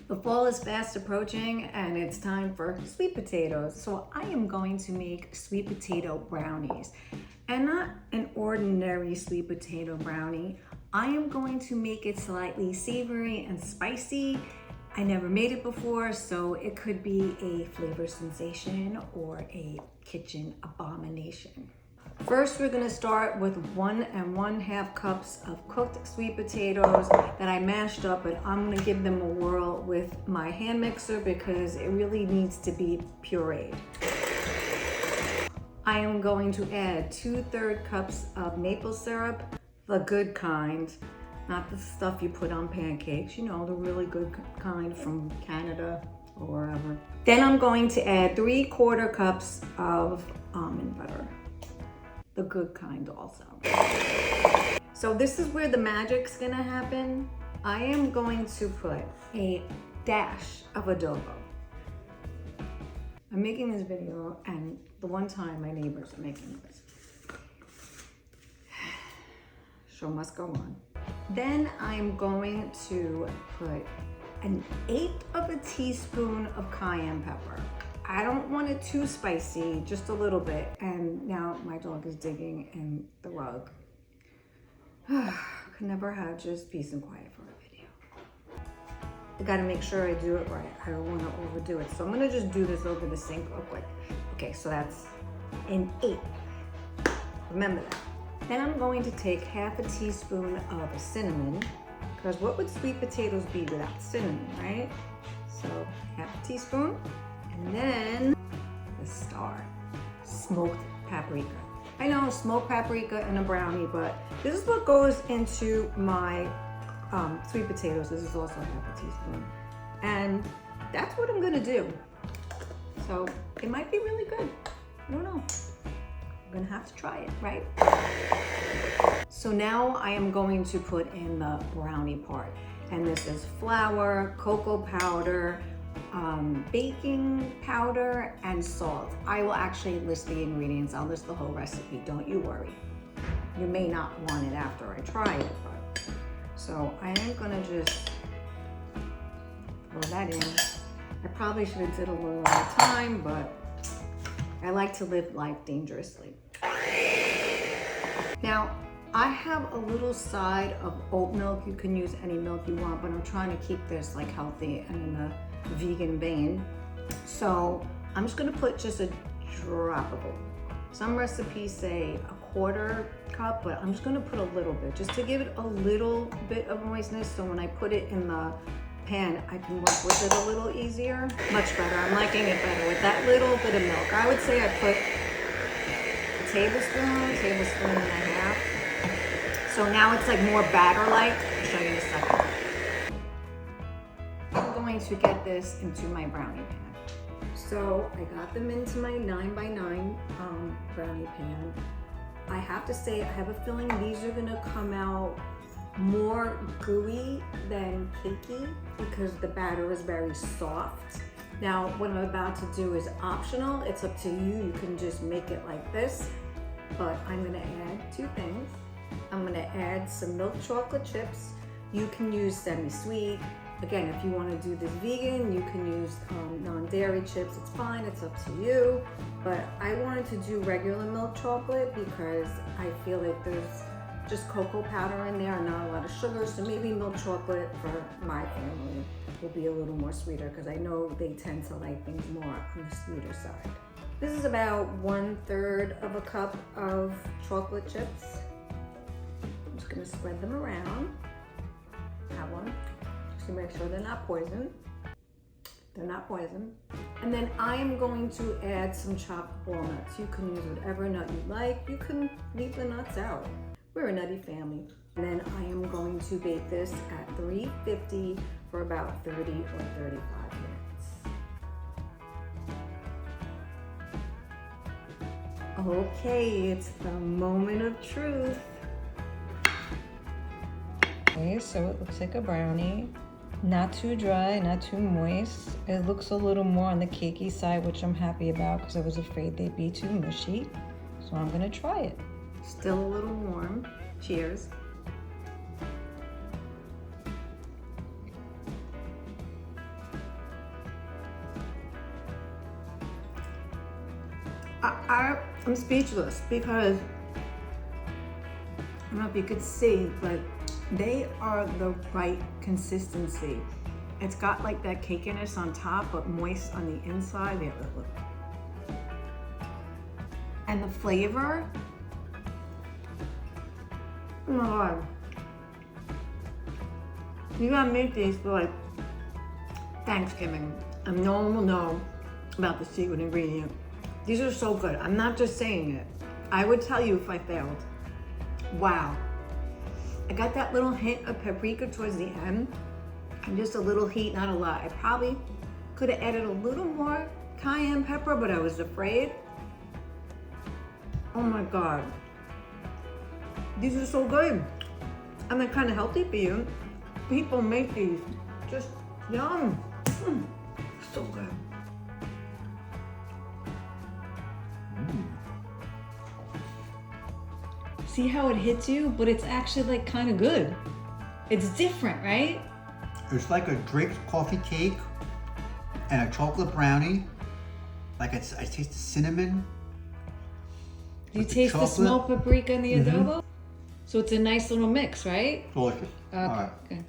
The fall is fast approaching and it's time for sweet potatoes. So I am going to make sweet potato brownies, and not an ordinary sweet potato brownie. I am going to make it slightly savory and spicy. I never made it before, so it could be a flavor sensation or a kitchen abomination. First, we're gonna start with 1 1/2 cups of cooked sweet potatoes that I mashed up, and I'm gonna give them a whirl with my hand mixer because it really needs to be pureed. I am going to add 2/3 cups of maple syrup, the good kind, not the stuff you put on pancakes, you know, the really good kind from Canada or wherever. Then I'm going to add 3/4 cups of almond butter. The good kind also. So this is where the magic's gonna happen. I am going to put a dash of adobo. I'm making this video, and the one time my neighbors are making this. Show must go on. Then I'm going to put 1/8 of a teaspoon of cayenne pepper. I don't want it too spicy, just a little bit. And now my dog is digging in the rug. Could never have just peace and quiet for a video. I gotta make sure I do it right. I don't wanna overdo it. So I'm gonna just do this over the sink real quick. Okay, so that's 1/8. Remember that. Then I'm going to take 1/2 teaspoon of cinnamon, because what would sweet potatoes be without cinnamon, right? So 1/2 teaspoon. And then the star, smoked paprika. I know smoked paprika in a brownie, but this is what goes into my sweet potatoes. This is also 1/2 teaspoon. And that's what I'm gonna do. So it might be really good. I don't know. I'm gonna have to try it, right? So now I am going to put in the brownie part. And this is flour, cocoa powder, baking powder, and salt. I will actually list the ingredients. I'll list the whole recipe, don't you worry. You may not want it after I try it, but. So I am gonna just throw that in. I probably should have did a little at a time, but I like to live life dangerously. Now, I have a little side of oat milk. You can use any milk you want, but I'm trying to keep this like healthy and in the vegan vein. So I'm just gonna put just a drop of oat. Some recipes say 1/4 cup, but I'm just gonna put a little bit, just to give it a little bit of moistness, so when I put it in the pan, I can work with it a little easier. Much better, I'm liking it better with that little bit of milk. I would say I put a tablespoon and a half. So now it's like more batter-like. I'll show you in a second. I'm going to get this into my brownie pan. So I got them into my 9x9 brownie pan. I have to say, I have a feeling these are gonna come out more gooey than cakey because the batter is very soft. Now, what I'm about to do is optional. It's up to you. You can just make it like this, but I'm gonna add 2 things. I'm gonna add some milk chocolate chips. You can use semi-sweet. Again, if you wanna do this vegan, you can use non-dairy chips. It's fine, it's up to you. But I wanted to do regular milk chocolate because I feel like there's just cocoa powder in there and not a lot of sugar. So maybe milk chocolate for my family will be a little more sweeter because I know they tend to like things more on the sweeter side. This is about 1/3 of a cup of chocolate chips. I'm just gonna spread them around. Have one, just to make sure they're not poison. They're not poison. And then I am going to add some chopped walnuts. You can use whatever nut you like. You can leave the nuts out. We're a nutty family. And then I am going to bake this at 350 for about 30 or 35 minutes. Okay, it's the moment of truth. Okay, so it looks like a brownie. Not too dry, not too moist. It looks a little more on the cakey side, which I'm happy about because I was afraid they'd be too mushy. So I'm gonna try it. Still a little warm. Cheers. I'm speechless because I don't know if you could see, but they are the right consistency. It's got like that cakiness on top, but moist on the inside. Yeah, look. And the flavor, oh my God. You gotta make these for like Thanksgiving, and no one will know about the secret ingredient. These are so good. I'm not just saying it. I would tell you if I failed. Wow. I got that little hint of paprika towards the end, and just a little heat, not a lot. I probably could have added a little more cayenne pepper, but I was afraid. Oh my God. These are so good. And they're kind of healthy for you. People make these just yum. So good. See how it hits you, but it's actually like kind of good. It's different, right? It's like a draped coffee cake and a chocolate brownie. Like I taste the cinnamon. Do you taste the smoked paprika and the adobo? So it's a nice little mix, right? Delicious. Okay. All right. Good.